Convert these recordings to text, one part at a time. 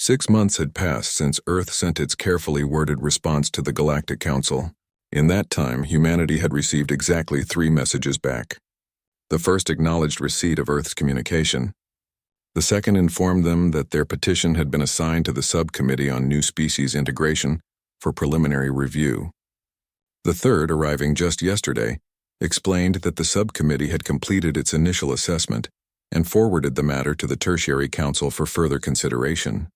6 months had passed since Earth sent its carefully worded response to the Galactic Council. In that time, humanity had received exactly 3 messages back. The first acknowledged receipt of Earth's communication. The second informed them that their petition had been assigned to the Subcommittee on New Species Integration for preliminary review. The third, arriving just yesterday, explained that the subcommittee had completed its initial assessment and forwarded the matter to the Tertiary Council for further consideration.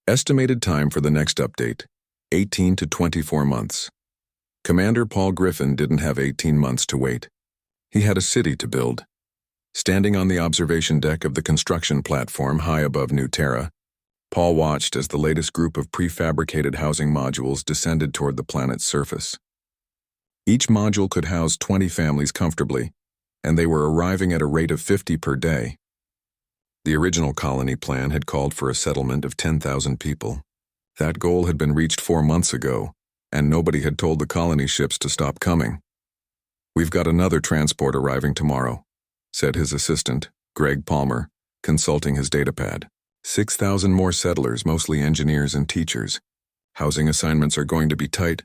Estimated time for the next update, 18 to 24 months. Commander Paul Griffin didn't have 18 months to wait. He had a city to build. Standing on the observation deck of the construction platform high above New Terra, Paul watched as the latest group of prefabricated housing modules descended toward the planet's surface. Each module could house 20 families comfortably, and they were arriving at a rate of 50 per day. The original colony plan had called for a settlement of 10,000 people. That goal had been reached 4 months ago, and nobody had told the colony ships to stop coming. "We've got another transport arriving tomorrow," said his assistant, Greg Palmer, consulting his datapad. 6,000 more settlers, mostly engineers and teachers. "Housing assignments are going to be tight."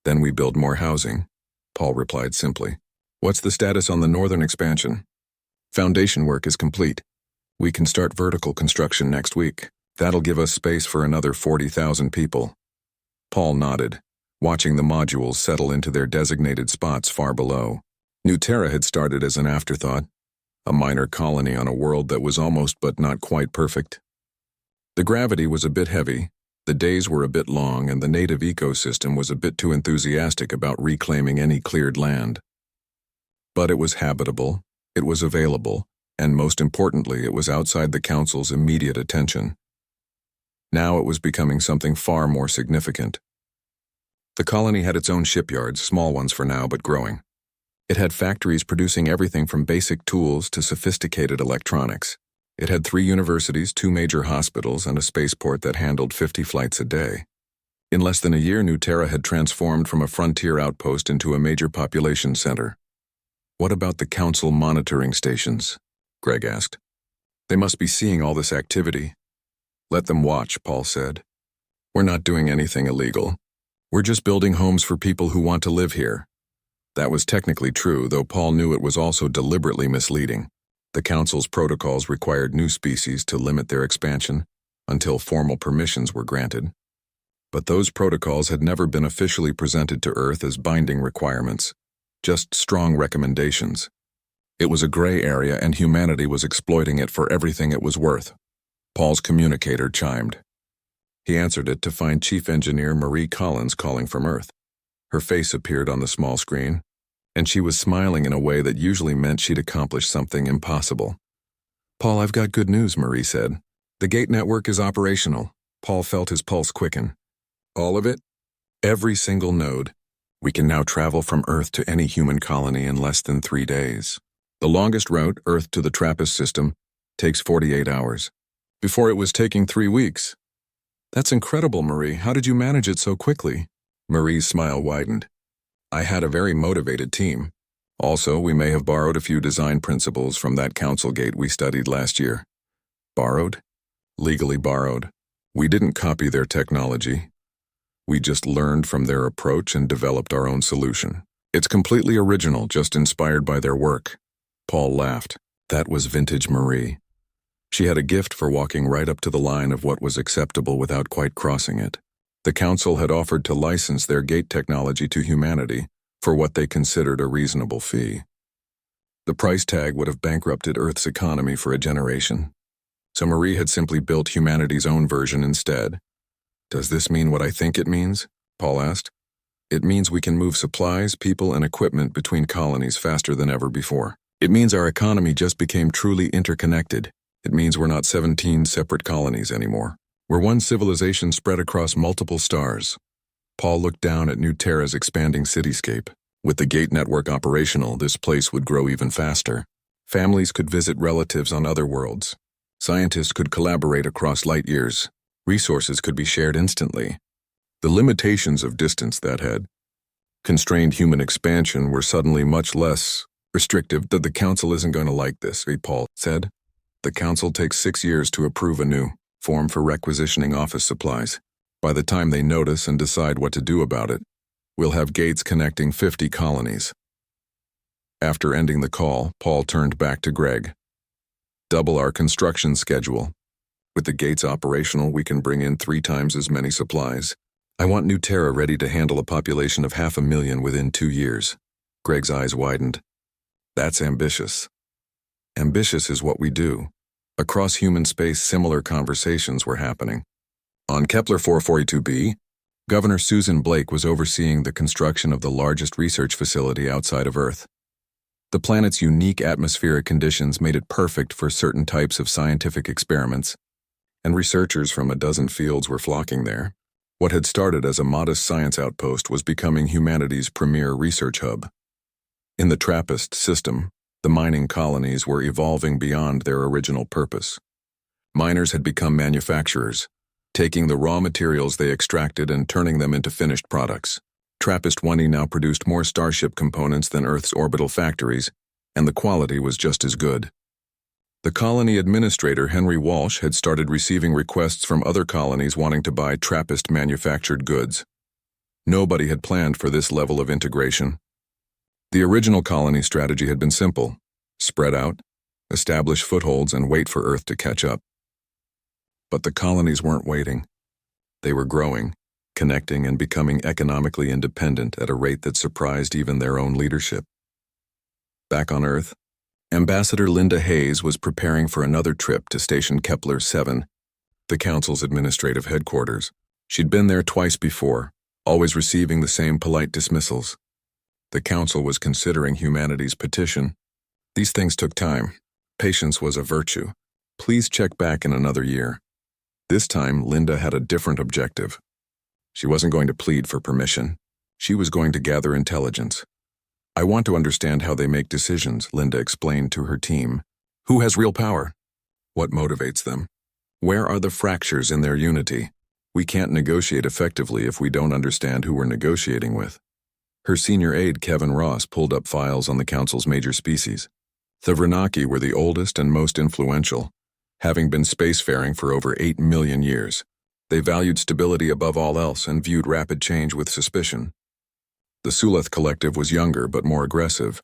"Then we build more housing," Paul replied simply. "What's the status on the northern expansion?" "Foundation work is complete. We can start vertical construction next week. That'll give us space for another 40,000 people." Paul nodded, watching the modules settle into their designated spots far below. New Terra had started as an afterthought, a minor colony on a world that was almost but not quite perfect. The gravity was a bit heavy, the days were a bit long, and the native ecosystem was a bit too enthusiastic about reclaiming any cleared land. But it was habitable, it was available, and most importantly, it was outside the Council's immediate attention. Now it was becoming something far more significant. The colony had its own shipyards, small ones for now, but growing. It had factories producing everything from basic tools to sophisticated electronics. It had 3 universities, 2 major hospitals, and a spaceport that handled 50 flights a day. In less than a year, New Terra had transformed from a frontier outpost into a major population center. "What about the Council monitoring stations?" Greg asked. "They must be seeing all this activity." "Let them watch," Paul said. "We're not doing anything illegal. We're just building homes for people who want to live here." That was technically true, though Paul knew it was also deliberately misleading. The Council's protocols required new species to limit their expansion until formal permissions were granted. But those protocols had never been officially presented to Earth as binding requirements, just strong recommendations. It was a gray area, and humanity was exploiting it for everything it was worth. Paul's communicator chimed. He answered it to find Chief Engineer Marie Collins calling from Earth. Her face appeared on the small screen, and she was smiling in a way that usually meant she'd accomplished something impossible. "Paul, I've got good news," Marie said. "The gate network is operational." Paul felt his pulse quicken. "All of it?" "Every single node. We can now travel from Earth to any human colony in less than 3 days. The longest route, Earth to the TRAPPIST system, takes 48 hours. Before it was taking 3 weeks. "That's incredible, Marie. How did you manage it so quickly?" Marie's smile widened. "I had a very motivated team. Also, we may have borrowed a few design principles from that council gate we studied last year." "Borrowed?" "Legally borrowed. We didn't copy their technology. We just learned from their approach and developed our own solution. It's completely original, just inspired by their work." Paul laughed. That was vintage Marie. She had a gift for walking right up to the line of what was acceptable without quite crossing it. The Council had offered to license their gate technology to humanity for what they considered a reasonable fee. The price tag would have bankrupted Earth's economy for a generation. So Marie had simply built humanity's own version instead. "Does this mean what I think it means?" Paul asked. "It means we can move supplies, people, and equipment between colonies faster than ever before. It means our economy just became truly interconnected. It means we're not 17 separate colonies anymore. We're one civilization spread across multiple stars." Paul looked down at New Terra's expanding cityscape. With the gate network operational, this place would grow even faster. Families could visit relatives on other worlds. Scientists could collaborate across light years. Resources could be shared instantly. The limitations of distance that had constrained human expansion were suddenly much less restrictive. "The Council isn't going to like this," Paul said. "The Council takes 6 years to approve a new form for requisitioning office supplies. By the time they notice and decide what to do about it, we'll have gates connecting 50 colonies. After ending the call, Paul turned back to Greg. Double our construction schedule. With the gates operational, we can bring in 3 times as many supplies. I want New Terra ready to handle a population of 500,000 within 2 years. Greg's eyes widened. That's ambitious. Ambitious is what we do. Across human space, similar conversations were happening. On Kepler 442b, Governor Susan Blake was overseeing the construction of the largest research facility outside of Earth. The planet's unique atmospheric conditions made it perfect for certain types of scientific experiments, and researchers from a dozen fields were flocking there. What had started as a modest science outpost was becoming humanity's premier research hub. In the Trappist system, the mining colonies were evolving beyond their original purpose. Miners had become manufacturers, taking the raw materials they extracted and turning them into finished products. Trappist 1E now produced more Starship components than Earth's orbital factories, and the quality was just as good. The colony administrator, Henry Walsh, had started receiving requests from other colonies wanting to buy Trappist-manufactured goods. Nobody had planned for this level of integration. The original colony strategy had been simple: spread out, establish footholds, and wait for Earth to catch up. But the colonies weren't waiting. They were growing, connecting, and becoming economically independent at a rate that surprised even their own leadership. Back on Earth, Ambassador Linda Hayes was preparing for another trip to Station Kepler 7, the Council's administrative headquarters. She'd been there twice before, always receiving the same polite dismissals. The Council was considering humanity's petition. These things took time. Patience was a virtue. Please check back in another year. This time, Linda had a different objective. She wasn't going to plead for permission. She was going to gather intelligence. I want to understand how they make decisions, Linda explained to her team. Who has real power? What motivates them? Where are the fractures in their unity? We can't negotiate effectively if we don't understand who we're negotiating with. Her senior aide, Kevin Ross, pulled up files on the Council's major species. The Vernaki were the oldest and most influential, having been spacefaring for over 8 million years. They valued stability above all else and viewed rapid change with suspicion. The Suleth Collective was younger but more aggressive,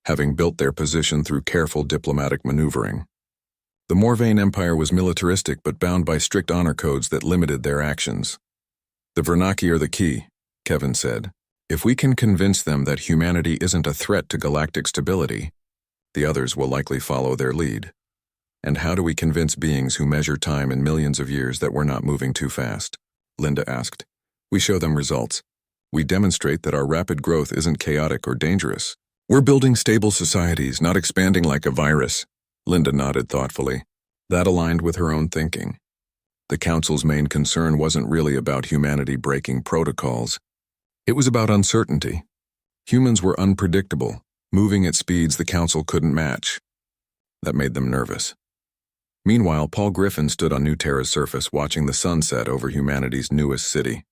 having built their position through careful diplomatic maneuvering. The Morvain Empire was militaristic but bound by strict honor codes that limited their actions. The Vernaki are the key, Kevin said. If we can convince them that humanity isn't a threat to galactic stability, the others will likely follow their lead. And how do we convince beings who measure time in millions of years that we're not moving too fast? Linda asked. We show them results. We demonstrate that our rapid growth isn't chaotic or dangerous. We're building stable societies, not expanding like a virus. Linda nodded thoughtfully. That aligned with her own thinking. The Council's main concern wasn't really about humanity breaking protocols. It was about uncertainty. Humans were unpredictable, moving at speeds the Council couldn't match. That made them nervous. Meanwhile, Paul Griffin stood on New Terra's surface watching the sunset over humanity's newest city.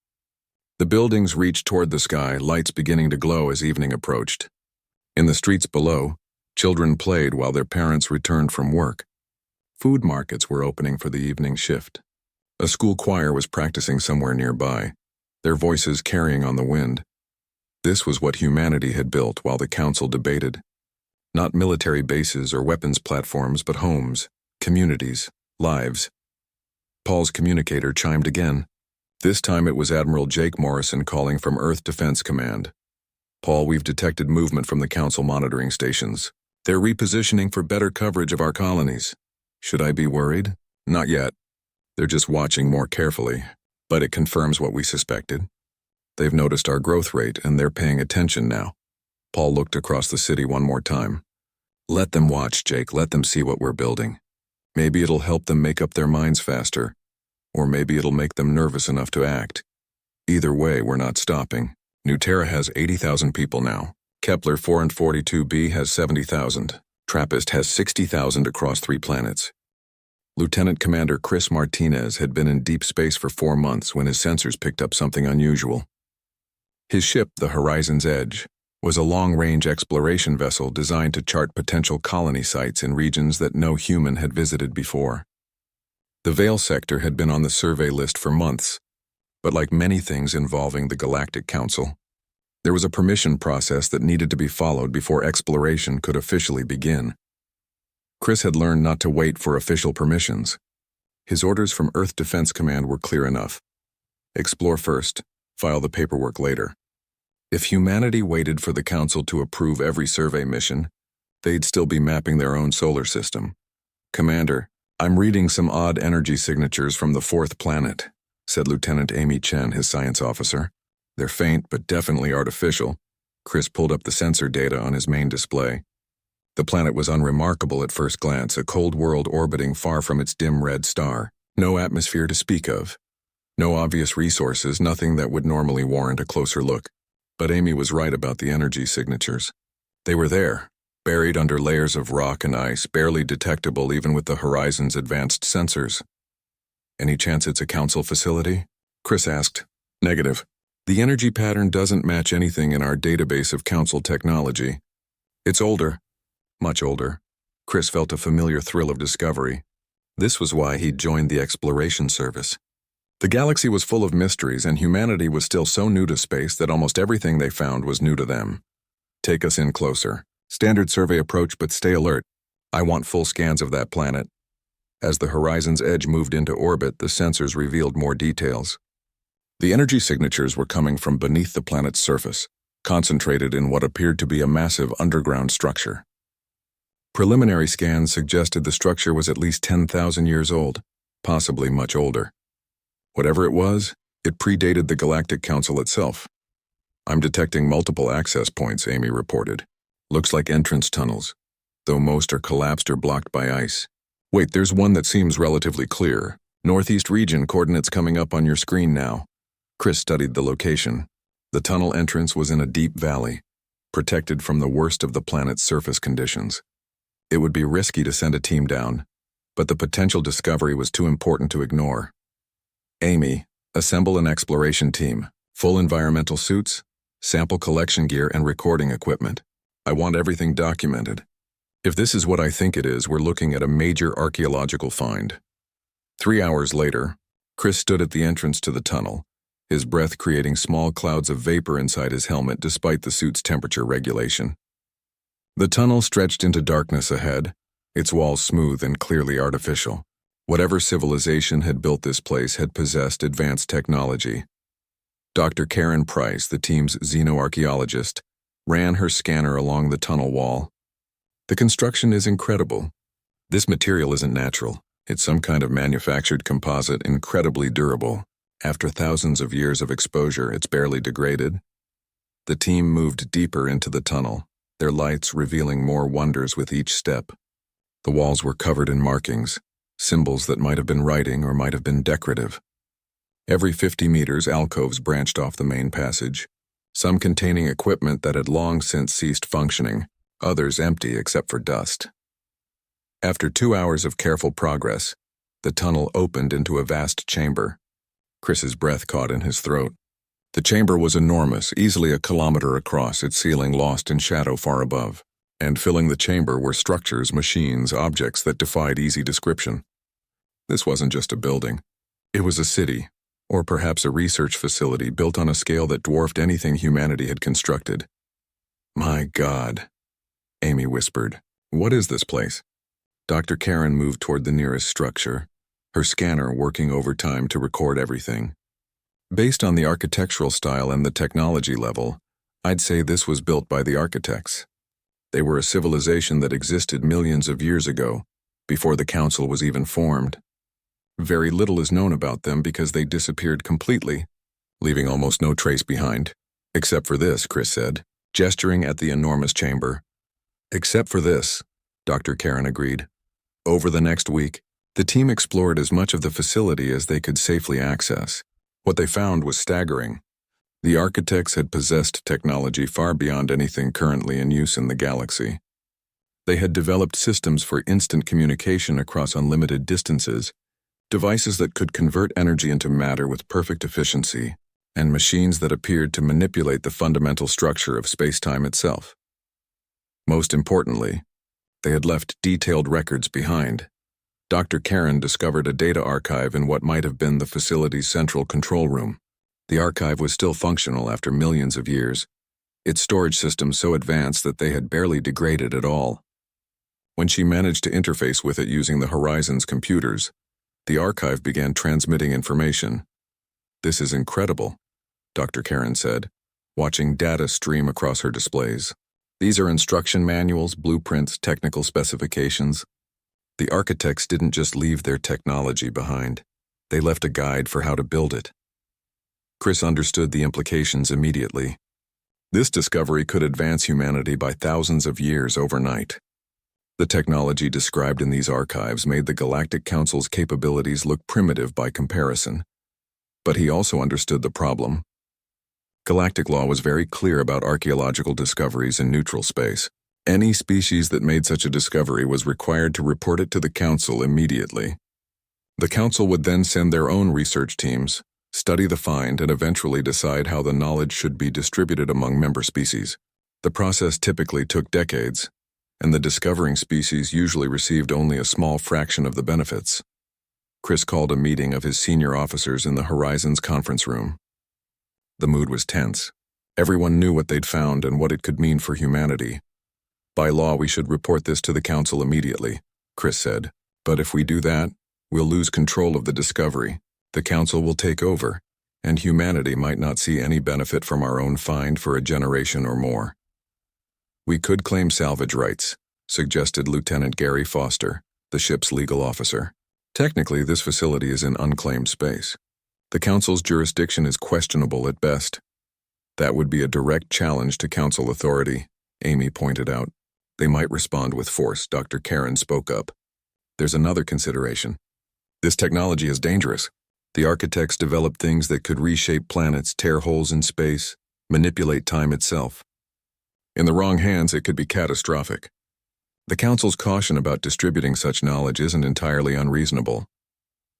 The buildings reached toward the sky, lights beginning to glow as evening approached. In the streets below, children played while their parents returned from work. Food markets were opening for the evening shift. A school choir was practicing somewhere nearby, their voices carrying on the wind. This was what humanity had built while the Council debated. Not military bases or weapons platforms, but homes, communities, lives. Paul's communicator chimed again. This time it was Admiral Jake Morrison calling from Earth Defense Command. Paul, we've detected movement from the Council monitoring stations. They're repositioning for better coverage of our colonies. Should I be worried? Not yet. They're just watching more carefully, but it confirms what we suspected. They've noticed our growth rate and they're paying attention now. Paul looked across the city one more time. Let them watch, Jake. Let them see what we're building. Maybe it'll help them make up their minds faster. Or maybe it'll make them nervous enough to act. Either way, we're not stopping. New Terra has 80,000 people now. Kepler 442b has 70,000. Trappist has 60,000 across 3 planets. Lieutenant Commander Chris Martinez had been in deep space for 4 months when his sensors picked up something unusual. His ship, the Horizon's Edge, was a long-range exploration vessel designed to chart potential colony sites in regions that no human had visited before. The Vale sector had been on the survey list for months, but like many things involving the Galactic Council, there was a permission process that needed to be followed before exploration could officially begin. Chris had learned not to wait for official permissions. His orders from Earth Defense Command were clear enough. Explore first, file the paperwork later. If humanity waited for the Council to approve every survey mission, they'd still be mapping their own solar system. "Commander, I'm reading some odd energy signatures from the fourth planet," said Lieutenant Amy Chen, his science officer. "They're faint, but definitely artificial." Chris pulled up the sensor data on his main display. The planet was unremarkable at first glance, a cold world orbiting far from its dim red star. No atmosphere to speak of. No obvious resources, nothing that would normally warrant a closer look. But Amy was right about the energy signatures. They were there, buried under layers of rock and ice, barely detectable even with the Horizon's advanced sensors. "Any chance it's a Council facility?" Chris asked. "Negative. The energy pattern doesn't match anything in our database of Council technology. It's older. Much older." Chris felt a familiar thrill of discovery. This was why he'd joined the exploration service. The galaxy was full of mysteries, and humanity was still so new to space that almost everything they found was new to them. "Take us in closer. Standard survey approach, but stay alert. I want full scans of that planet." As the Horizon's edge moved into orbit, the sensors revealed more details. The energy signatures were coming from beneath the planet's surface, concentrated in what appeared to be a massive underground structure. Preliminary scans suggested the structure was at least 10,000 years old, possibly much older. Whatever it was, it predated the Galactic Council itself. "I'm detecting multiple access points," Amy reported. "Looks like entrance tunnels, though most are collapsed or blocked by ice. Wait, there's one that seems relatively clear. Northeast region, coordinates coming up on your screen now." Chris studied the location. The tunnel entrance was in a deep valley, protected from the worst of the planet's surface conditions. It would be risky to send a team down, but the potential discovery was too important to ignore. "Amy, assemble an exploration team. Full environmental suits, sample collection gear, and recording equipment. I want everything documented. If this is what I think it is, we're looking at a major archaeological find." 3 hours later, Chris stood at the entrance to the tunnel, his breath creating small clouds of vapor inside his helmet despite the suit's temperature regulation. The tunnel stretched into darkness ahead, its walls smooth and clearly artificial. Whatever civilization had built this place had possessed advanced technology. Dr. Karen Price, the team's xenoarchaeologist, ran her scanner along the tunnel wall. "The construction is incredible. This material isn't natural. It's some kind of manufactured composite, incredibly durable. After thousands of years of exposure, it's barely degraded." The team moved deeper into the tunnel, their lights revealing more wonders with each step. The walls were covered in markings, symbols that might have been writing or might have been decorative. Every 50 meters, alcoves branched off the main passage, some containing equipment that had long since ceased functioning, others empty except for dust. After 2 hours of careful progress, the tunnel opened into a vast chamber. Chris's breath caught in his throat. The chamber was enormous, easily a kilometer across, its ceiling lost in shadow far above. And filling the chamber were structures, machines, objects that defied easy description. This wasn't just a building. It was a city, or perhaps a research facility built on a scale that dwarfed anything humanity had constructed. "My God," Amy whispered. "What is this place?" Dr. Karen moved toward the nearest structure, her scanner working overtime to record everything. "Based on the architectural style and the technology level, I'd say this was built by the architects. They were a civilization that existed millions of years ago, before the Council was even formed. Very little is known about them because they disappeared completely, leaving almost no trace behind. Except for this," Chris said, gesturing at the enormous chamber. "Except for this," Dr. Karen agreed. Over the next week, the team explored as much of the facility as they could safely access. What they found was staggering. The architects had possessed technology far beyond anything currently in use in the galaxy. They had developed systems for instant communication across unlimited distances, devices that could convert energy into matter with perfect efficiency, and machines that appeared to manipulate the fundamental structure of space-time itself. Most importantly, they had left detailed records behind, Dr. Karen discovered a data archive in what might have been the facility's central control room. The archive was still functional after millions of years, its storage systems so advanced that they had barely degraded at all. When she managed to interface with it using the Horizon's computers, the archive began transmitting information. "This is incredible," Dr. Karen said, watching data stream across her displays. "These are instruction manuals, blueprints, technical specifications." The architects didn't just leave their technology behind. They left a guide for how to build it. Chris understood the implications immediately. This discovery could advance humanity by thousands of years overnight. The technology described in these archives made the Galactic Council's capabilities look primitive by comparison. But he also understood the problem. Galactic law was very clear about archaeological discoveries in neutral space. Any species that made such a discovery was required to report it to the Council immediately. The Council would then send their own research teams, study the find, and eventually decide how the knowledge should be distributed among member species. The process typically took decades, and the discovering species usually received only a small fraction of the benefits. Chris called a meeting of his senior officers in the Horizons conference room. The mood was tense. Everyone knew what they'd found and what it could mean for humanity. "By law, we should report this to the Council immediately," Chris said. "But if we do that, we'll lose control of the discovery. The Council will take over, and humanity might not see any benefit from our own find for a generation or more." "We could claim salvage rights," suggested Lieutenant Gary Foster, the ship's legal officer. "Technically, this facility is in unclaimed space. The Council's jurisdiction is questionable at best." "That would be a direct challenge to Council authority," Amy pointed out. "They might respond with force," Dr. Karen spoke up. "There's another consideration. This technology is dangerous. The architects developed things that could reshape planets, tear holes in space, manipulate time itself. In the wrong hands, it could be catastrophic. The Council's caution about distributing such knowledge isn't entirely unreasonable."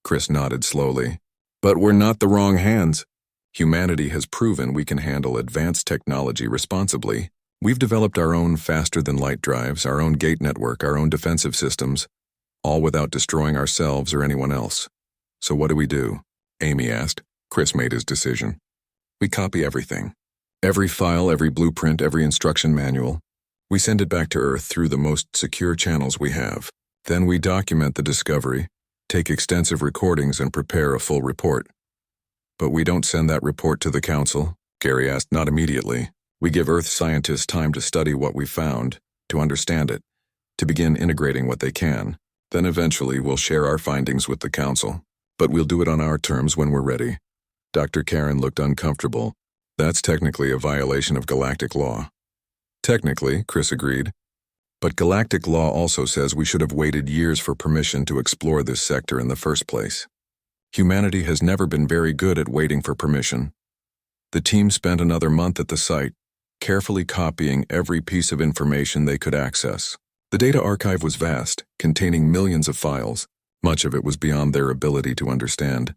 Chris nodded slowly. "But we're not the wrong hands. Humanity has proven we can handle advanced technology responsibly. We've developed our own faster-than-light drives, our own gate network, our own defensive systems, all without destroying ourselves or anyone else. So what do we do?" Amy asked. Chris made his decision. "We copy everything. Every file, every blueprint, every instruction manual. We send it back to Earth through the most secure channels we have. Then we document the discovery, take extensive recordings, and prepare a full report." "But we don't send that report to the Council?" Gary asked. "Not immediately. We give Earth scientists time to study what we found, to understand it, to begin integrating what they can. Then eventually we'll share our findings with the Council. But we'll do it on our terms when we're ready." Dr. Karen looked uncomfortable. "That's technically a violation of galactic law." "Technically," Chris agreed. "But galactic law also says we should have waited years for permission to explore this sector in the first place. Humanity has never been very good at waiting for permission." The team spent another month at the site, carefully copying every piece of information they could access. The data archive was vast, containing millions of files. Much of it was beyond their ability to understand,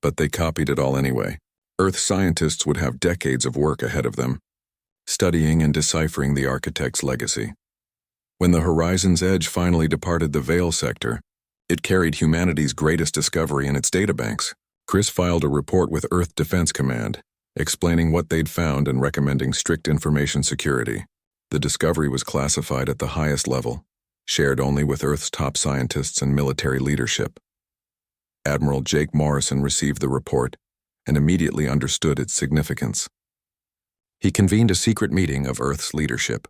but they copied it all anyway. Earth scientists would have decades of work ahead of them, studying and deciphering the architect's legacy. When the Horizon's Edge finally departed the Veil sector, it carried humanity's greatest discovery in its databanks. Chris filed a report with Earth Defense Command, explaining what they'd found and recommending strict information security. The discovery was classified at the highest level, shared only with Earth's top scientists and military leadership. Admiral Jake Morrison received the report and immediately understood its significance. He convened a secret meeting of Earth's leadership,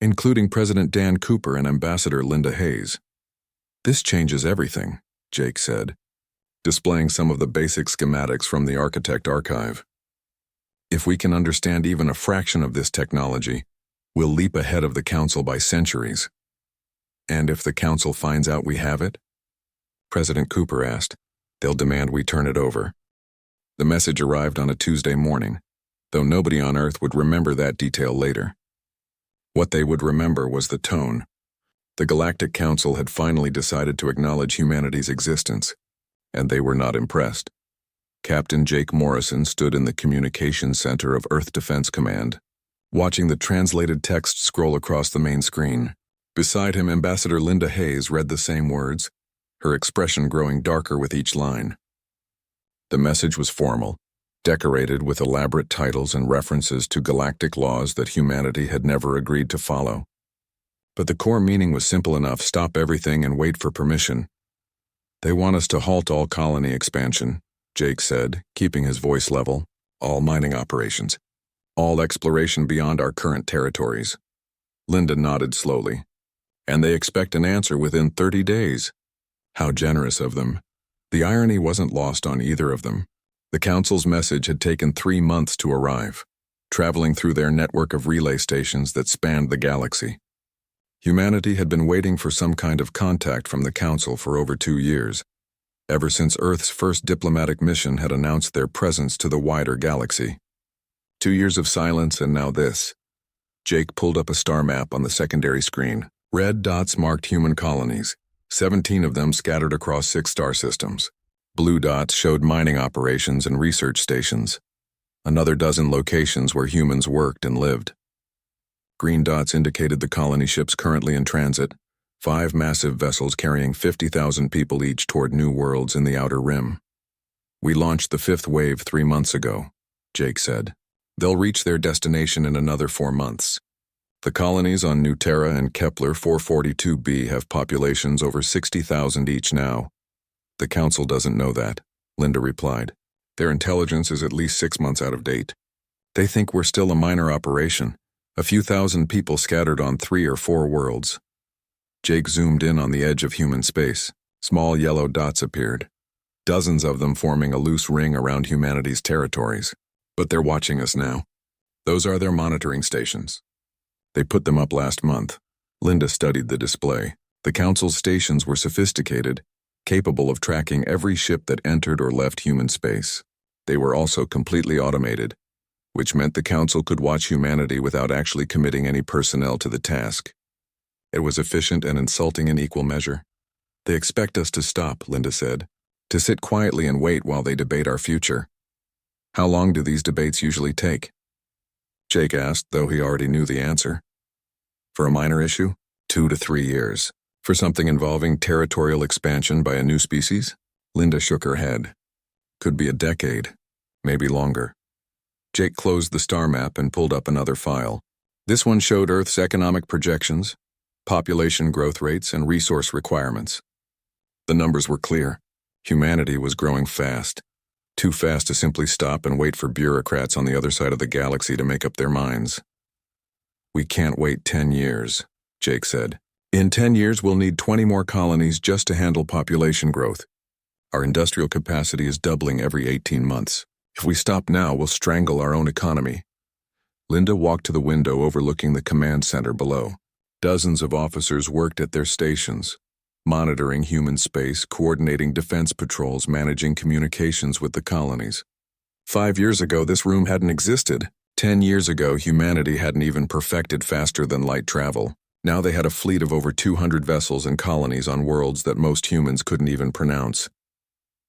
including President Dan Cooper and Ambassador Linda Hayes. "This changes everything," Jake said, displaying some of the basic schematics from the Architect Archive. "If we can understand even a fraction of this technology, we'll leap ahead of the Council by centuries." "And if the Council finds out we have it?" President Cooper asked. "They'll demand we turn it over." The message arrived on a Tuesday morning, though nobody on Earth would remember that detail later. What they would remember was the tone. The Galactic Council had finally decided to acknowledge humanity's existence, and they were not impressed. Captain Jake Morrison stood in the communications center of Earth Defense Command, watching the translated text scroll across the main screen. Beside him, Ambassador Linda Hayes read the same words, her expression growing darker with each line. The message was formal, decorated with elaborate titles and references to galactic laws that humanity had never agreed to follow. But the core meaning was simple enough: stop everything and wait for permission. They want us to halt all colony expansion, Jake said, keeping his voice level, all mining operations, all exploration beyond our current territories. Linda nodded slowly. And they expect an answer within 30 days. How generous of them. The irony wasn't lost on either of them. The Council's message had taken 3 months to arrive, traveling through their network of relay stations that spanned the galaxy. Humanity had been waiting for some kind of contact from the Council for over 2 years, ever since Earth's first diplomatic mission had announced their presence to the wider galaxy. 2 years of silence, and now this. Jake pulled up a star map on the secondary screen. Red dots marked human colonies, 17 of them scattered across 6 star systems. Blue dots showed mining operations and research stations, another dozen locations where humans worked and lived. Green dots indicated the colony ships currently in transit, 5 massive vessels carrying 50,000 people each toward new worlds in the Outer Rim. We launched the 5th wave 3 months ago, Jake said. They'll reach their destination in another 4 months. The colonies on New Terra and Kepler 442b have populations over 60,000 each now. The Council doesn't know that, Linda replied. Their intelligence is at least 6 months out of date. They think we're still a minor operation, a few thousand people scattered on 3 or 4 worlds. Jake zoomed in on the edge of human space. Small yellow dots appeared, dozens of them forming a loose ring around humanity's territories. But they're watching us now. Those are their monitoring stations. They put them up last month. Linda studied the display. The Council's stations were sophisticated, capable of tracking every ship that entered or left human space. They were also completely automated, which meant the Council could watch humanity without actually committing any personnel to the task. It was efficient and insulting in equal measure. They expect us to stop, Linda said, to sit quietly and wait while they debate our future. How long do these debates usually take? Jake asked, though he already knew the answer. For a minor issue, 2 to 3 years. For something involving territorial expansion by a new species? Linda shook her head. Could be a decade, maybe longer. Jake closed the star map and pulled up another file. This one showed Earth's economic projections, population growth rates, and resource requirements. The numbers were clear. Humanity was growing fast. Too fast to simply stop and wait for bureaucrats on the other side of the galaxy to make up their minds. We can't wait 10 years, Jake said. In 10 years, we'll need 20 more colonies just to handle population growth. Our industrial capacity is doubling every 18 months. If we stop now, we'll strangle our own economy. Linda walked to the window overlooking the command center below. Dozens of officers worked at their stations, monitoring human space, coordinating defense patrols, managing communications with the colonies. 5 years ago, this room hadn't existed. 10 years ago, humanity hadn't even perfected faster-than-light travel. Now they had a fleet of over 200 vessels and colonies on worlds that most humans couldn't even pronounce.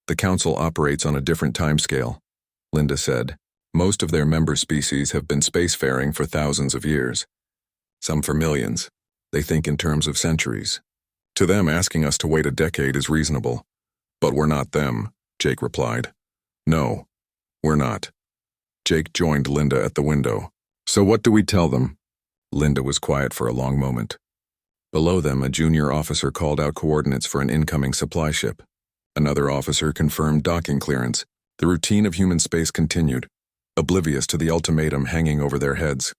The Council operates on a different timescale, Linda said. Most of their member species have been spacefaring for thousands of years. Some for millions. They think in terms of centuries. To them, asking us to wait a decade is reasonable. But we're not them, Jake replied. No, we're not. Jake joined Linda at the window. So what do we tell them? Linda was quiet for a long moment. Below them, a junior officer called out coordinates for an incoming supply ship. Another officer confirmed docking clearance. The routine of human space continued, oblivious to the ultimatum hanging over their heads.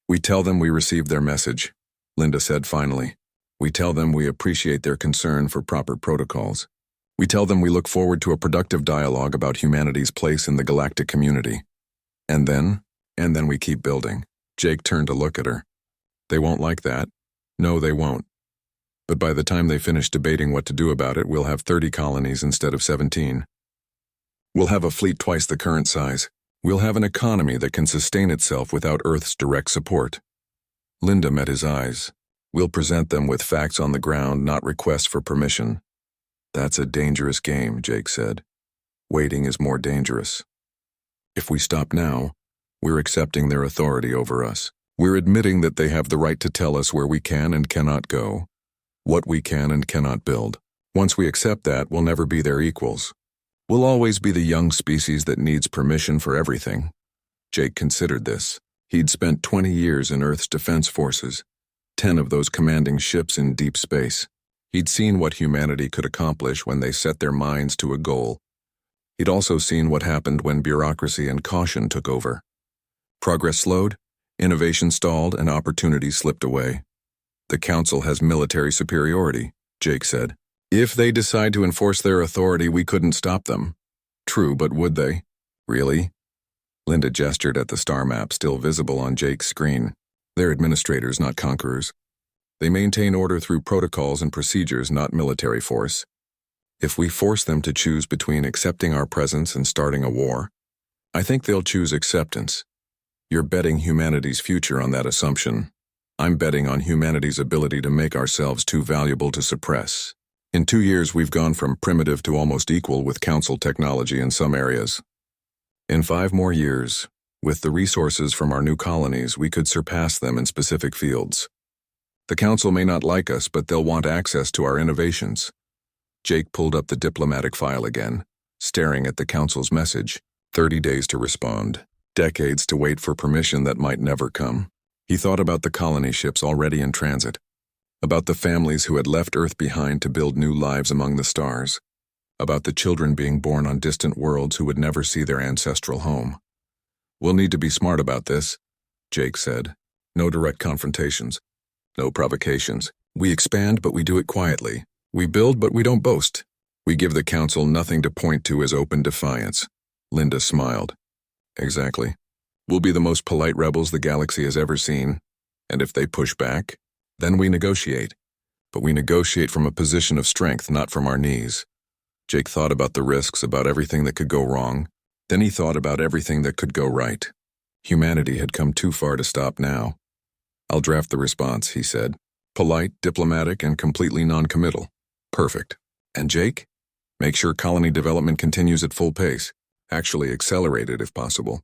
We tell them we received their message, Linda said finally. We tell them we appreciate their concern for proper protocols. We tell them we look forward to a productive dialogue about humanity's place in the galactic community. And then we keep building. Jake turned to look at her. They won't like that. No, they won't. But by the time they finish debating what to do about it, we'll have 30 colonies instead of 17. We'll have a fleet twice the current size. We'll have an economy that can sustain itself without Earth's direct support. Linda met his eyes. We'll present them with facts on the ground, not requests for permission. That's a dangerous game, Jake said. Waiting is more dangerous. If we stop now, we're accepting their authority over us. We're admitting that they have the right to tell us where we can and cannot go, what we can and cannot build. Once we accept that, we'll never be their equals. We'll always be the young species that needs permission for everything. Jake considered this. He'd spent 20 years in Earth's defense forces, 10 of those commanding ships in deep space. He'd seen what humanity could accomplish when they set their minds to a goal. He'd also seen what happened when bureaucracy and caution took over. Progress slowed, innovation stalled, and opportunity slipped away. The Council has military superiority, Jake said. If they decide to enforce their authority, we couldn't stop them. True, but would they? Really? Linda gestured at the star map still visible on Jake's screen. They're administrators, not conquerors. They maintain order through protocols and procedures, not military force. If we force them to choose between accepting our presence and starting a war, I think they'll choose acceptance. You're betting humanity's future on that assumption. I'm betting on humanity's ability to make ourselves too valuable to suppress. In 2 years, we've gone from primitive to almost equal with Council technology in some areas. In 5 more years, with the resources from our new colonies, we could surpass them in specific fields. The Council may not like us, but they'll want access to our innovations. Jake pulled up the diplomatic file again, staring at the Council's message. 30 days to respond. Decades to wait for permission that might never come. He thought about the colony ships already in transit, about the families who had left Earth behind to build new lives among the stars, about the children being born on distant worlds who would never see their ancestral home. We'll need to be smart about this, Jake said. No direct confrontations. No provocations. We expand, but we do it quietly. We build, but we don't boast. We give the Council nothing to point to as open defiance. Linda smiled. Exactly. We'll be the most polite rebels the galaxy has ever seen. And if they push back, then we negotiate. But we negotiate from a position of strength, not from our knees. Jake thought about the risks, about everything that could go wrong. Then he thought about everything that could go right. Humanity had come too far to stop now. I'll draft the response, he said. Polite, diplomatic, and completely non-committal. Perfect. And Jake? Make sure colony development continues at full pace. Actually accelerate it if possible.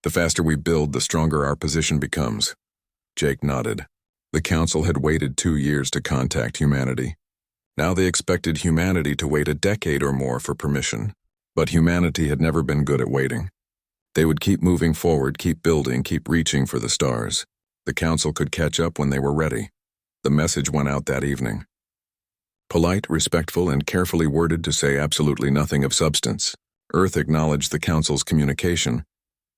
The faster we build, the stronger our position becomes. Jake nodded. The Council had waited 2 years to contact humanity. Now they expected humanity to wait a decade or more for permission. But humanity had never been good at waiting. They would keep moving forward, keep building, keep reaching for the stars. The Council could catch up when they were ready. The message went out that evening. Polite, respectful, and carefully worded to say absolutely nothing of substance, Earth acknowledged the Council's communication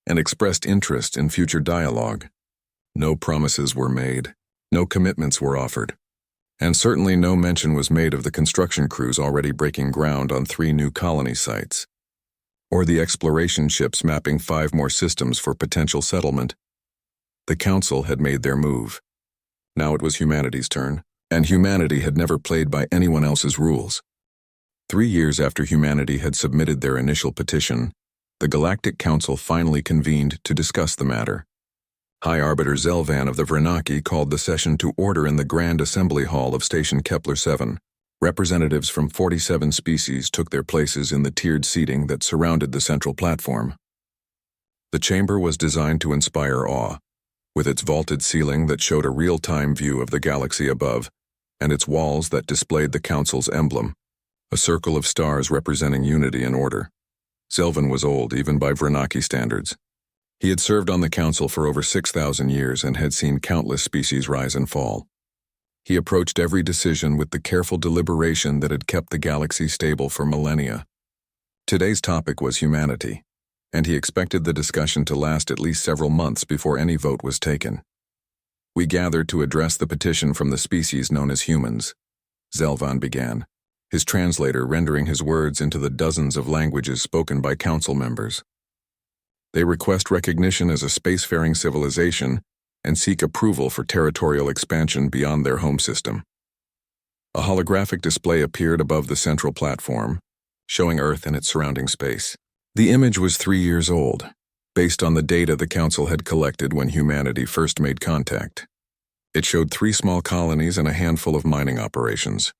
and expressed interest in future dialogue. No promises were made, no commitments were offered, and certainly no mention was made of the construction crews already breaking ground on 3 new colony sites, or the exploration ships mapping 5 more systems for potential settlement. The Council had made their move. Now it was humanity's turn, and humanity had never played by anyone else's rules. 3 years after humanity had submitted their initial petition, the Galactic Council finally convened to discuss the matter. High Arbiter Zelvan of the Vrenaki called the session to order in the Grand Assembly Hall of Station Kepler-7. Representatives from 47 species took their places in the tiered seating that surrounded the central platform. The chamber was designed to inspire awe, with its vaulted ceiling that showed a real-time view of the galaxy above, and its walls that displayed the Council's emblem, a circle of stars representing unity and order. Zelvan was old, even by Vrenaki standards. He had served on the Council for over 6,000 years and had seen countless species rise and fall. He approached every decision with the careful deliberation that had kept the galaxy stable for millennia. Today's topic was humanity, and he expected the discussion to last at least several months before any vote was taken. We gathered to address the petition from the species known as humans. Zelvan began, his translator rendering his words into the dozens of languages spoken by Council members. They request recognition as a spacefaring civilization and seek approval for territorial expansion beyond their home system. A holographic display appeared above the central platform, showing Earth and its surrounding space. The image was 3 years old, based on the data the Council had collected when humanity first made contact. It showed 3 small colonies and a handful of mining operations.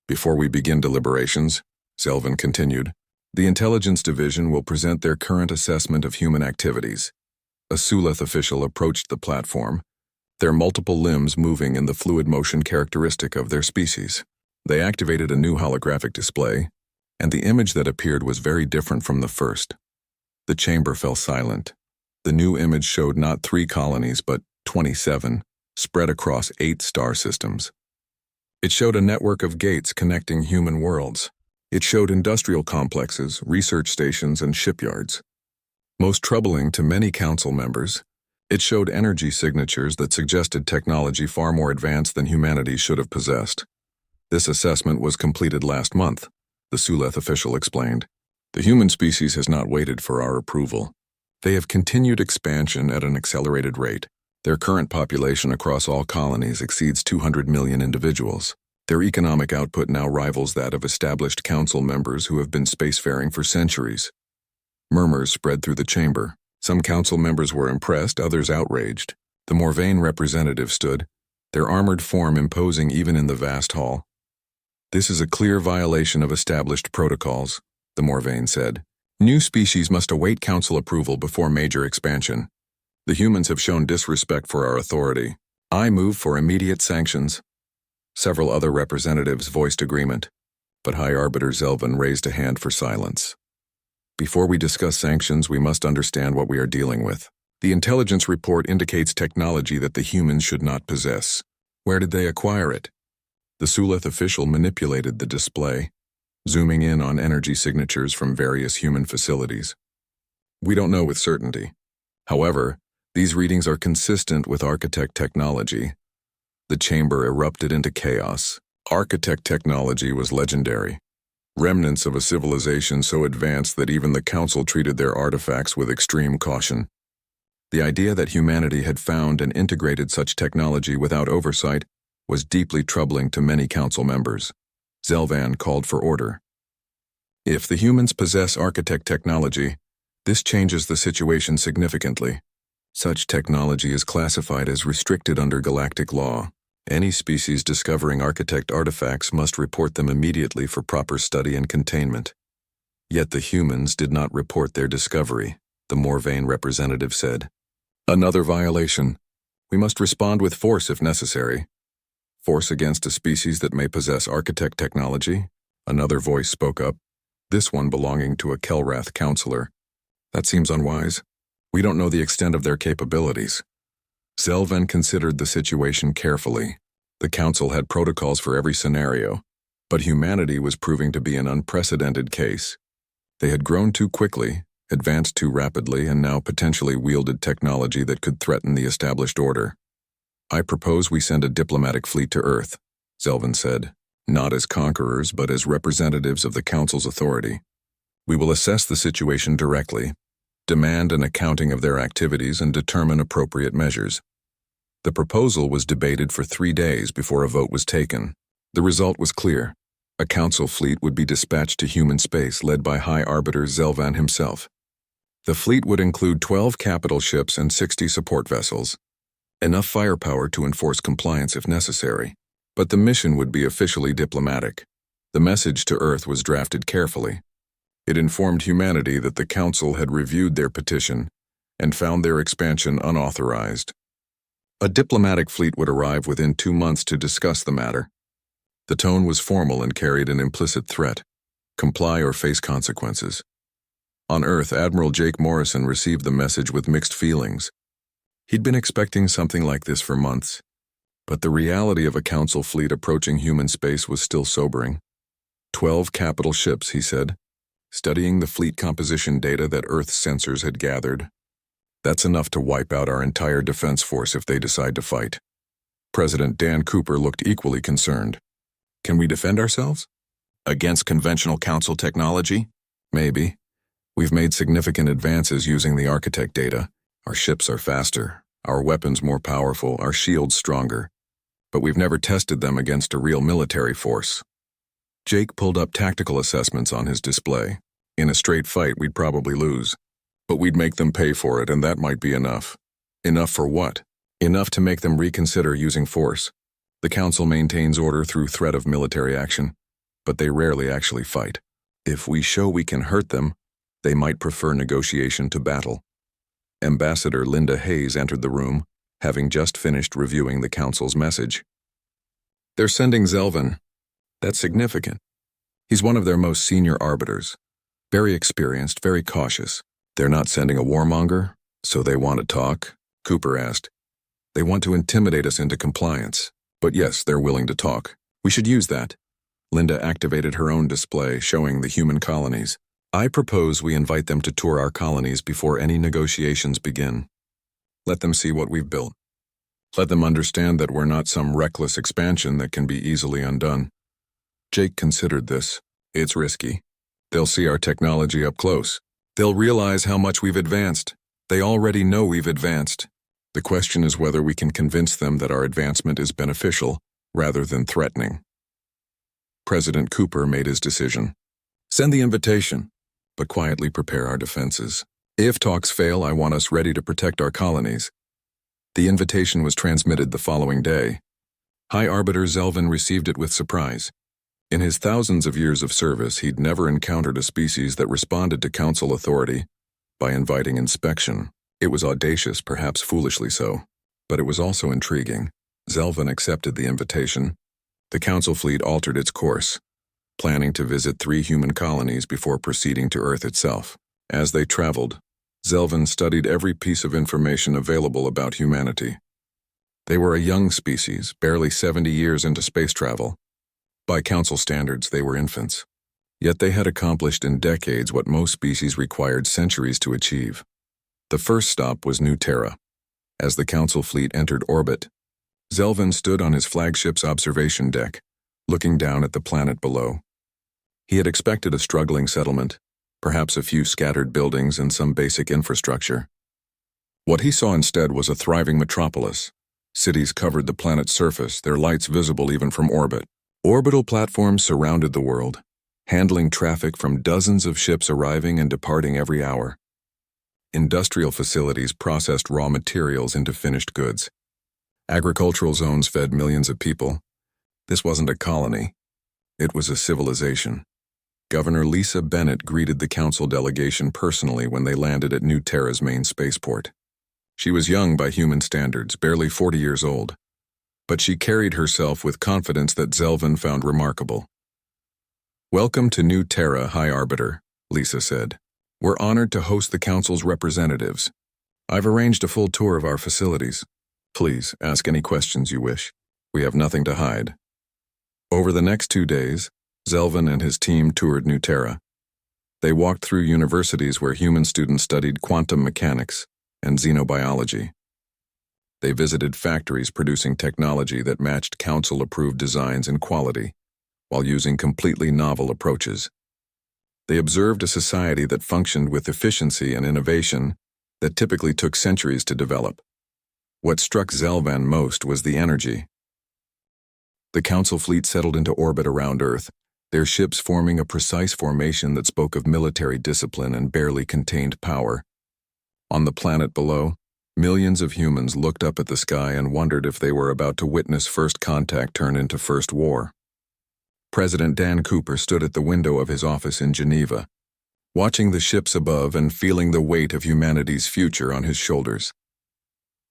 Before we begin deliberations, Zelvan continued, the Intelligence Division will present their current assessment of human activities. A Suleth official approached the platform, their multiple limbs moving in the fluid motion characteristic of their species. They activated a new holographic display, and the image that appeared was very different from the first. The chamber fell silent. The new image showed not 3 colonies but 27, spread across 8 star systems. It showed a network of gates connecting human worlds. It showed industrial complexes, research stations, and shipyards. Most troubling to many council members, it showed energy signatures that suggested technology far more advanced than humanity should have possessed. This assessment was completed last month, the Suleth official explained. The human species has not waited for our approval. They have continued expansion at an accelerated rate. Their current population across all colonies exceeds 200 million individuals. Their economic output now rivals that of established council members who have been spacefaring for centuries. Murmurs spread through the chamber. Some council members were impressed, others outraged. The Morvain representative stood, their armored form imposing even in the vast hall. This is a clear violation of established protocols, the Morvain said. New species must await council approval before major expansion. The humans have shown disrespect for our authority. I move for immediate sanctions. Several other representatives voiced agreement, but High Arbiter Zelvin raised a hand for silence. Before we discuss sanctions, we must understand what we are dealing with. The intelligence report indicates technology that the humans should not possess. Where did they acquire it? The Suleth official manipulated the display, zooming in on energy signatures from various human facilities. We don't know with certainty. However, these readings are consistent with architect technology. The chamber erupted into chaos. Architect technology was legendary. Remnants of a civilization so advanced that even the council treated their artifacts with extreme caution. The idea that humanity had found and integrated such technology without oversight was deeply troubling to many council members. Zelvan called for order. If the humans possess architect technology, this changes the situation significantly. Such technology is classified as restricted under galactic law. Any species discovering architect artifacts must report them immediately for proper study and containment. Yet the humans did not report their discovery, the Morvain representative said. Another violation. We must respond with force if necessary. Force against a species that may possess architect technology? Another voice spoke up, this one belonging to a Kelrath counselor. That seems unwise. We don't know the extent of their capabilities. Zelvan considered the situation carefully. The council had protocols for every scenario, but humanity was proving to be an unprecedented case. They had grown too quickly, advanced too rapidly, and now potentially wielded technology that could threaten the established order. I propose we send a diplomatic fleet to Earth, Zelvan said, not as conquerors but as representatives of the council's authority. We will assess the situation directly, demand an accounting of their activities, and determine appropriate measures. The proposal was debated for 3 days before a vote was taken. The result was clear. A council fleet would be dispatched to human space led by High Arbiter Zelvan himself. The fleet would include 12 capital ships and 60 support vessels, enough firepower to enforce compliance if necessary. But the mission would be officially diplomatic. The message to Earth was drafted carefully. It informed humanity that the council had reviewed their petition and found their expansion unauthorized. A diplomatic fleet would arrive within 2 months to discuss the matter. The tone was formal and carried an implicit threat: comply or face consequences. On Earth, Admiral Jake Morrison received the message with mixed feelings. He'd been expecting something like this for months, but the reality of a council fleet approaching human space was still sobering. 12 capital ships, he said, studying the fleet composition data that Earth's sensors had gathered. That's enough to wipe out our entire defense force if they decide to fight. President Dan Cooper looked equally concerned. Can we defend ourselves? Against conventional council technology? Maybe. We've made significant advances using the architect data. Our ships are faster, our weapons more powerful, our shields stronger. But we've never tested them against a real military force. Jake pulled up tactical assessments on his display. In a straight fight, we'd probably lose. But we'd make them pay for it, and that might be enough. Enough for what? Enough to make them reconsider using force. The council maintains order through threat of military action, but they rarely actually fight. If we show we can hurt them, they might prefer negotiation to battle. Ambassador Linda Hayes entered the room, having just finished reviewing the council's message. They're sending Zelvan. That's significant. He's one of their most senior arbiters. Very experienced, very cautious. They're not sending a warmonger, so they want to talk? Cooper asked. They want to intimidate us into compliance. But yes, they're willing to talk. We should use that. Linda activated her own display showing the human colonies. I propose we invite them to tour our colonies before any negotiations begin. Let them see what we've built. Let them understand that we're not some reckless expansion that can be easily undone. Jake considered this. It's risky. They'll see our technology up close. They'll realize how much we've advanced. They already know we've advanced. The question is whether we can convince them that our advancement is beneficial rather than threatening. President Cooper made his decision. Send the invitation, but quietly prepare our defenses. If talks fail, I want us ready to protect our colonies. The invitation was transmitted the following day. High Arbiter Zelvin received it with surprise. In his thousands of years of service, he'd never encountered a species that responded to council authority by inviting inspection. It was audacious, perhaps foolishly so, but it was also intriguing. Zelvin accepted the invitation. The council fleet altered its course, planning to visit 3 human colonies before proceeding to Earth itself. As they traveled, Zelvin studied every piece of information available about humanity. They were a young species, barely 70 years into space travel. By council standards, they were infants. Yet they had accomplished in decades what most species required centuries to achieve. The first stop was New Terra. As the council fleet entered orbit, Zelvin stood on his flagship's observation deck, looking down at the planet below. He had expected a struggling settlement, perhaps a few scattered buildings and some basic infrastructure. What he saw instead was a thriving metropolis. Cities covered the planet's surface, their lights visible even from orbit. Orbital platforms surrounded the world, handling traffic from dozens of ships arriving and departing every hour. Industrial facilities processed raw materials into finished goods. Agricultural zones fed millions of people. This wasn't a colony. It was a civilization. Governor Lisa Bennett greeted the council delegation personally when they landed at New Terra's main spaceport. She was young by human standards, barely 40 years old. But she carried herself with confidence that Zelvin found remarkable. Welcome to New Terra, High Arbiter, Lisa said. We're honored to host the council's representatives. I've arranged a full tour of our facilities. Please ask any questions you wish. We have nothing to hide. Over the next 2 days, Zelvin and his team toured New Terra. They walked through universities where human students studied quantum mechanics and xenobiology. They visited factories producing technology that matched council-approved designs and quality, while using completely novel approaches. They observed a society that functioned with efficiency and innovation that typically took centuries to develop. What struck Zelvin most was the energy. The council fleet settled into orbit around Earth, their ships forming a precise formation that spoke of military discipline and barely contained power. On the planet below, millions of humans looked up at the sky and wondered if they were about to witness first contact turn into first war. President Dan Cooper stood at the window of his office in Geneva, watching the ships above and feeling the weight of humanity's future on his shoulders.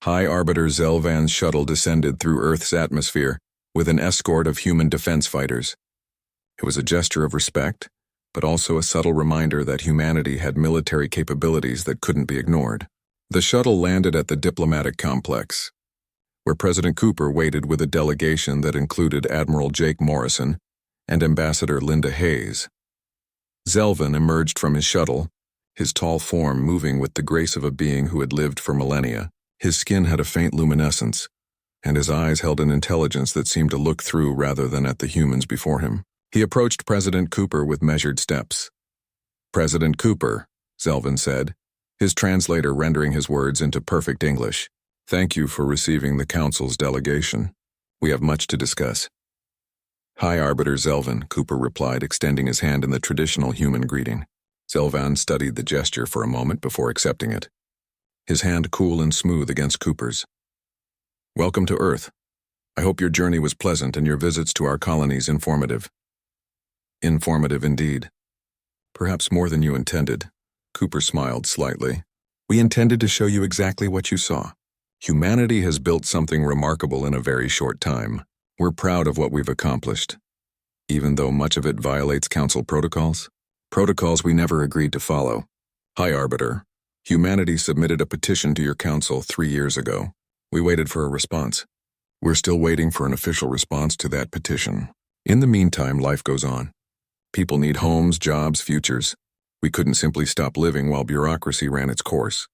High Arbiter Zelvan's shuttle descended through Earth's atmosphere with an escort of human defense fighters. It was a gesture of respect, but also a subtle reminder that humanity had military capabilities that couldn't be ignored. The shuttle landed at the diplomatic complex, where President Cooper waited with a delegation that included Admiral Jake Morrison and Ambassador Linda Hayes. Zelvin emerged from his shuttle, his tall form moving with the grace of a being who had lived for millennia. His skin had a faint luminescence, and his eyes held an intelligence that seemed to look through rather than at the humans before him. He approached President Cooper with measured steps. "President Cooper," Zelvin said, his translator rendering his words into perfect English. "Thank you for receiving the Council's delegation. We have much to discuss." "High Arbiter Zelvin," Cooper replied, extending his hand in the traditional human greeting. Zelvan studied the gesture for a moment before accepting it, his hand cool and smooth against Cooper's. "Welcome to Earth. I hope your journey was pleasant and your visits to our colonies informative." "Informative indeed. Perhaps more than you intended." Cooper smiled slightly. "We intended to show you exactly what you saw. Humanity has built something remarkable in a very short time. We're proud of what we've accomplished. even though much of it violates Council protocols? Protocols we never agreed to follow. High Arbiter, humanity submitted a petition to your Council 3 years ago. We waited for a response. We're still waiting for an official response to that petition. In the meantime, life goes on. People need homes, jobs, futures. We couldn't simply stop living while bureaucracy ran its course.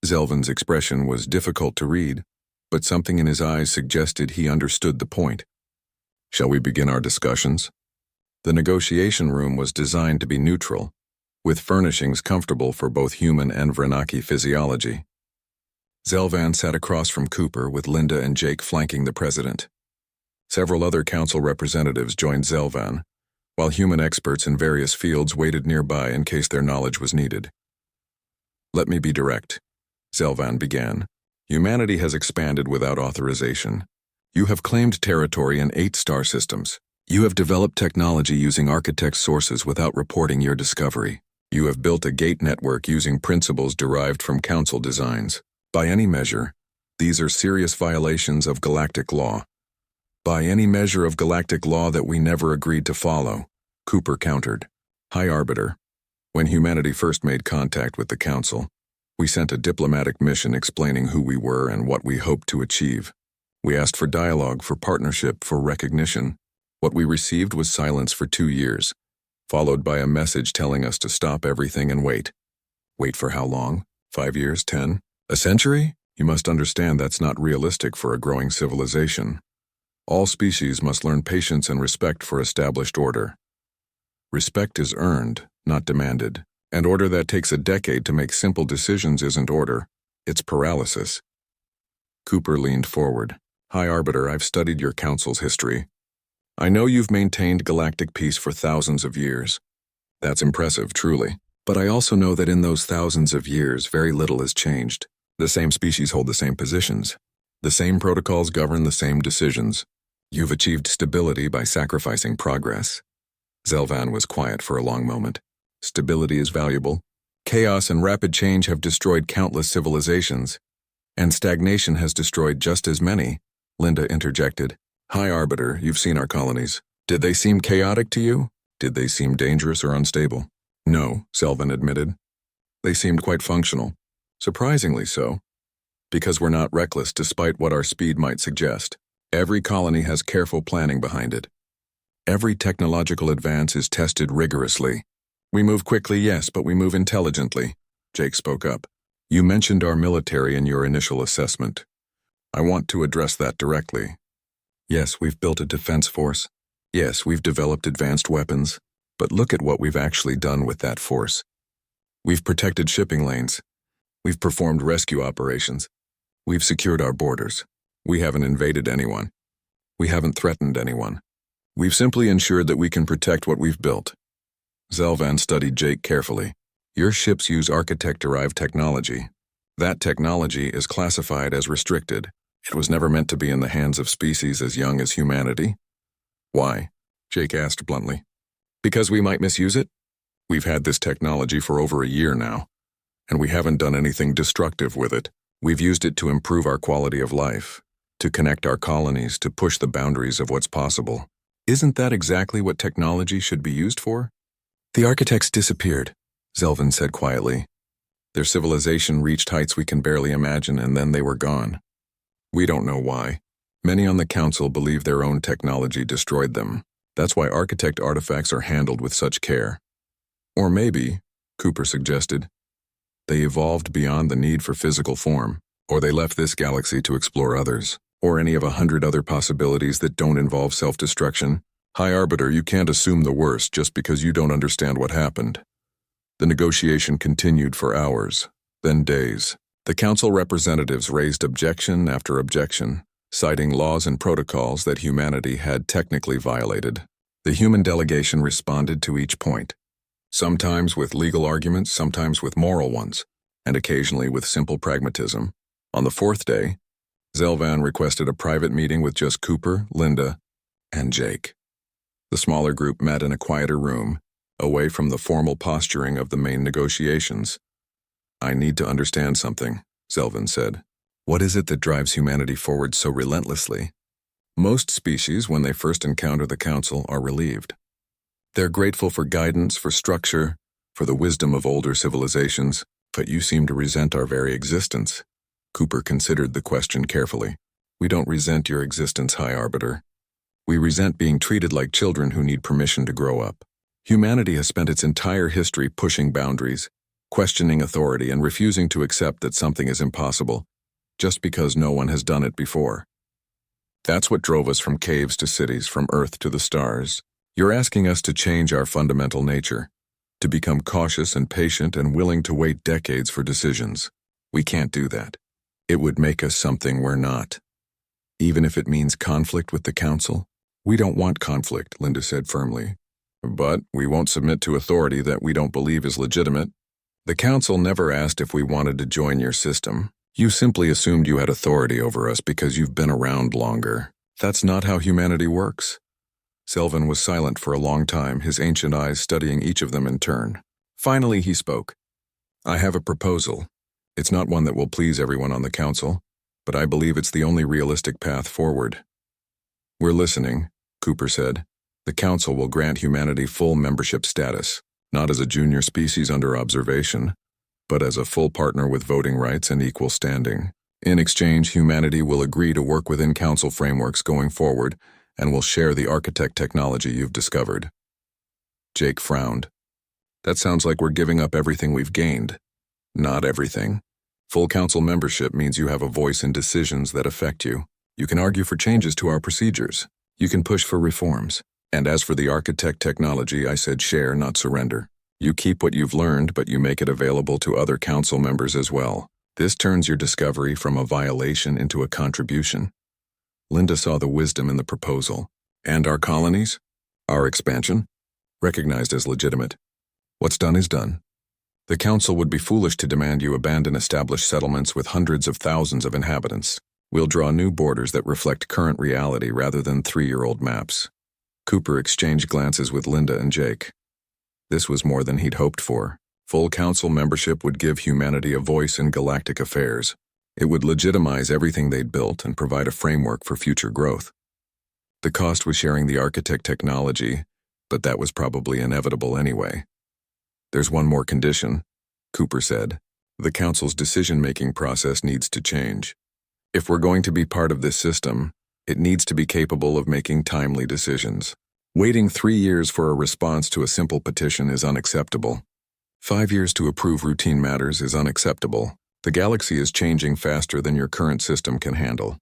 Zelvan's expression was difficult to read, but something in his eyes suggested he understood the point. Shall we begin our discussions? The negotiation room was designed to be neutral, with furnishings comfortable for both human and Vranaki physiology. Zelvan sat across from Cooper with Linda and Jake flanking the president. Several other council representatives joined Zelvan, while human experts in various fields waited nearby in case their knowledge was needed. Let me be direct, Zelvan began. Humanity has expanded without authorization. You have claimed territory in 8 star systems. You have developed technology using architect sources without reporting your discovery. You have built a gate network using principles derived from council designs. By any measure, these are serious violations of galactic law. By any measure of galactic law that we never agreed to follow, Cooper countered. High Arbiter, when humanity first made contact with the Council, we sent a diplomatic mission explaining who we were and what we hoped to achieve. We asked for dialogue, for partnership, for recognition. What we received was silence for 2 years, followed by a message telling us to stop everything and wait. Wait for how long? 5 years? 10? A century? You must understand that's not realistic for a growing civilization. All species must learn patience and respect for established order. Respect is earned, not demanded. And order that takes a decade to make simple decisions isn't order, it's paralysis. Cooper leaned forward. High Arbiter, I've studied your council's history. I know you've maintained galactic peace for thousands of years. That's impressive, truly. But I also know that in those thousands of years, very little has changed. The same species hold the same positions. The same protocols govern the same decisions. You've achieved stability by sacrificing progress. Zelvan was quiet for a long moment. Stability is valuable. Chaos and rapid change have destroyed countless civilizations. And stagnation has destroyed just as many, Linda interjected. High Arbiter, you've seen our colonies. Did they seem chaotic to you? Did they seem dangerous or unstable? No, Zelvan admitted. They seemed quite functional. Surprisingly so. Because we're not reckless despite what our speed might suggest. Every colony has careful planning behind it. Every technological advance is tested rigorously. We move quickly, yes, but we move intelligently, Jake spoke up. You mentioned our military in your initial assessment. I want to address that directly. Yes, we've built a defense force. Yes, we've developed advanced weapons. But look at what we've actually done with that force. We've protected shipping lanes. We've performed rescue operations. We've secured our borders. We haven't invaded anyone. We haven't threatened anyone. We've simply ensured that we can protect what we've built. Zelvan studied Jake carefully. Your ships use architect-derived technology. That technology is classified as restricted. It was never meant to be in the hands of species as young as humanity. Why? Jake asked bluntly. Because we might misuse it? We've had this technology for over a year now, and we haven't done anything destructive with it. We've used it to improve our quality of life, to connect our colonies, to push the boundaries of what's possible. Isn't that exactly what technology should be used for? The architects disappeared, Zelvan said quietly. Their civilization reached heights we can barely imagine, and then they were gone. We don't know why. Many on the council believe their own technology destroyed them. That's why architect artifacts are handled with such care. Or maybe, Cooper suggested, they evolved beyond the need for physical form, or they left this galaxy to explore others, or any of 100 other possibilities that don't involve self-destruction. High Arbiter, you can't assume the worst just because you don't understand what happened. The negotiation continued for hours, then days. The council representatives raised objection after objection, citing laws and protocols that humanity had technically violated. The human delegation responded to each point, sometimes with legal arguments, sometimes with moral ones, and occasionally with simple pragmatism. On the 4th day, Zelvan requested a private meeting with just Cooper, Linda, and Jake. The smaller group met in a quieter room, away from the formal posturing of the main negotiations. I need to understand something, Zelvan said. What is it that drives humanity forward so relentlessly? Most species, when they first encounter the Council, are relieved. They're grateful for guidance, for structure, for the wisdom of older civilizations, but you seem to resent our very existence. Cooper considered the question carefully. We don't resent your existence, High Arbiter. We resent being treated like children who need permission to grow up. Humanity has spent its entire history pushing boundaries, questioning authority, and refusing to accept that something is impossible, just because no one has done it before. That's what drove us from caves to cities, from Earth to the stars. You're asking us to change our fundamental nature, to become cautious and patient and willing to wait decades for decisions. We can't do that. It would make us something we're not. Even if it means conflict with the Council? We don't want conflict, Linda said firmly. But we won't submit to authority that we don't believe is legitimate. The Council never asked if we wanted to join your system. You simply assumed you had authority over us because you've been around longer. That's not how humanity works. Selvin was silent for a long time, his ancient eyes studying each of them in turn. Finally, he spoke. I have a proposal. It's not one that will please everyone on the Council, but I believe it's the only realistic path forward. We're listening, Cooper said. The Council will grant humanity full membership status, not as a junior species under observation, but as a full partner with voting rights and equal standing. In exchange, humanity will agree to work within Council frameworks going forward and will share the architect technology you've discovered. Jake frowned. That sounds like we're giving up everything we've gained. Not everything. Full Council membership means you have a voice in decisions that affect you. You can argue for changes to our procedures. You can push for reforms. And as for the architect technology, I said share, not surrender. You keep what you've learned, but you make it available to other Council members as well. This turns your discovery from a violation into a contribution. Linda saw the wisdom in the proposal. And our colonies? Our expansion? Recognized as legitimate. What's done is done. The Council would be foolish to demand you abandon established settlements with hundreds of thousands of inhabitants. We'll draw new borders that reflect current reality rather than 3-year-old maps. Cooper exchanged glances with Linda and Jake. This was more than he'd hoped for. Full Council membership would give humanity a voice in galactic affairs. It would legitimize everything they'd built and provide a framework for future growth. The cost was sharing the architect technology, but that was probably inevitable anyway. There's one more condition, Cooper said. The Council's decision-making process needs to change. If we're going to be part of this system, it needs to be capable of making timely decisions. Waiting 3 years for a response to a simple petition is unacceptable. 5 years to approve routine matters is unacceptable. The galaxy is changing faster than your current system can handle.